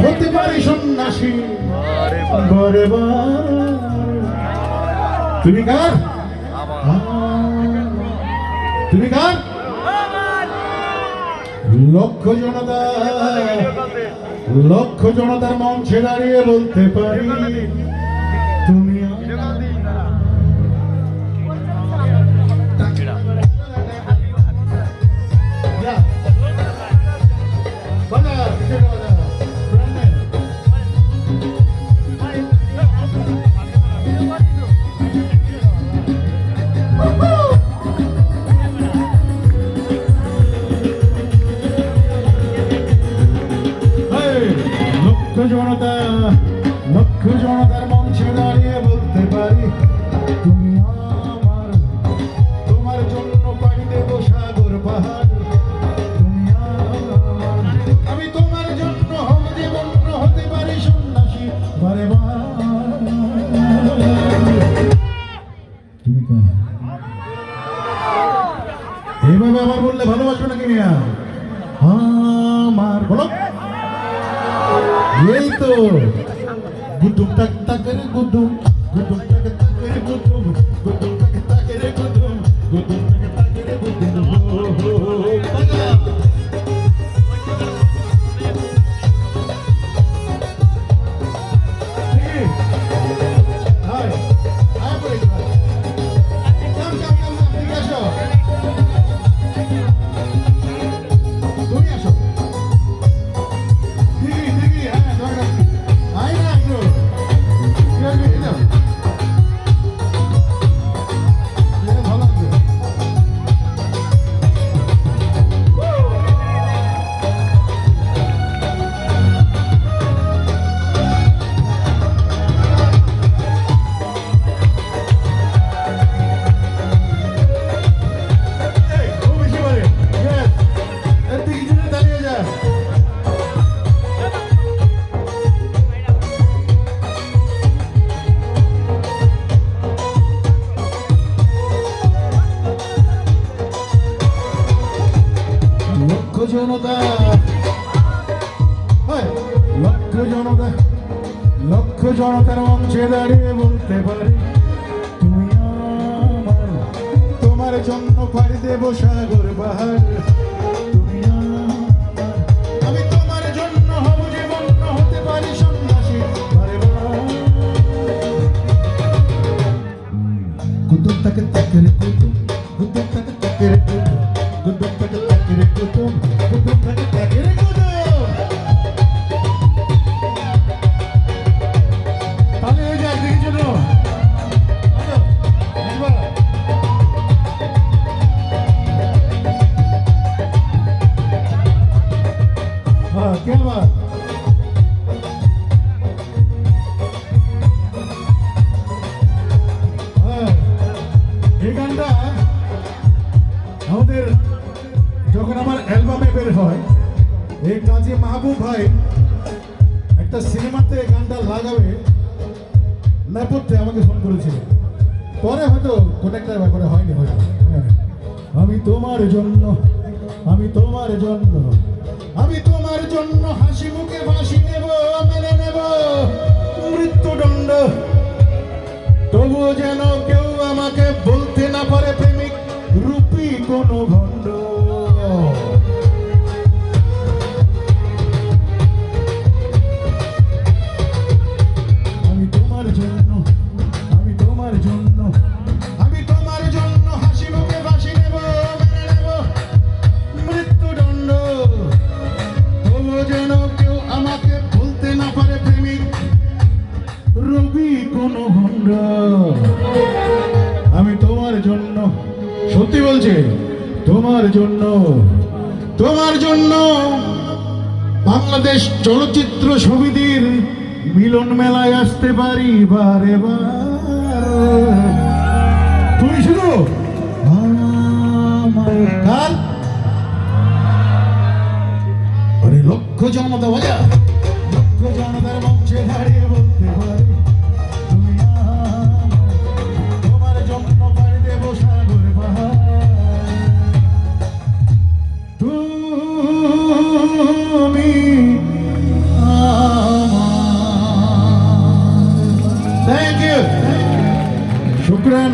হতে পারি সন্ন্যাসী বারে বার। তুমি কার? তুমি কার? লক্ষ জনতা, লক্ষ জনতার মঞ্চে দাঁড়িয়ে বলতে পারি তুমি জনতা, লক্ষ জনতার মঞ্চে দাঁড়িয়ে বলতে পারি তুমি আমার, তোমার জন্য পাড়ি দেব সাগর পাহাড়। তুমি আমার, আমি তোমার জন্য হব জীবন, হতে পারি সন্ন্যাসী বারে বার। তুমি কার? এইভাবে আবার বললে ভালোবাসবে নাকি মিয়া? আমার বলো এই তো গুডুম টাক টাকের গুডুম, গুডুম টাকে টাকের গুডুম, গুডুম টাকে টাকের গুডুম, গুডুম টাকে টাকের গুডুম। জনতা, লক্ষ জনতা, লক্ষ জনতার মঞ্চে দাঁড়িয়ে বলতে পারি তুমি আমার, তোমার জন্য পাড়ি দেব সাগর পাহাড়। তুমি আমার, আমি তোমার জন্য হব জীবন, হতে পারি সন্ন্যাসী বারে বার। কুতুব তাকে তাকের কুতুব, কুতুব তাকে তাকের কুতুব, কুতুব তাকে তাকের কুতুব, কুতুব তাকে তাকের কুতুব। তাহলে হয়ে যায় দেখি জন্য হ্যাঁ কে আবার এই গানটা আমাদের যখন আমার অ্যালবামে বের হয়, এই কাজী মাহবুব ভাই একটা সিনেমাতে গানটা লাগাবে নেপথ্যে আমাকে ফোন করেছিল। পরে হয়তো কোনেক্টার ব্যাপারে হয়নি হয়তো। আমি তোমার জন্য, আমি তোমার জন্য, আমি তোমার জন্য হাসি মুখে ফাঁসি নেব, মেনে নেব মৃত্যুদণ্ড। তবুও যেন কেউ আমাকে বলতে না পারে প্রেমিক রূপী কোনো ভণ্ড। আমি তোমার জন্য, আমি তোমার জন্য, আমি তোমার জন্য হাসি মুখে ফাঁসি নেব, মেনে নেব মৃত্যুদণ্ড। তবুও যেন কেউ আমাকে বলতে না পারে প্রেমিক রবি কোনো ভণ্ড। আমি তোমার জন্য, সত্যি বলছি, তোমার জন্য, তোমার জন্য বাংলাদেশ চলচ্চিত্র সমিতির মিলন মেলায় আসতে পারি বারে বার। তুমি শুধু আমার আরে লক্ষ জনতা বাজা, লক্ষ জনতার মঞ্চে দাঁড়িয়ে বলতে পারি তুমি তোমার জন্য পাড়ি দেব সাগর পাহাড়। তুমি শুক্রান।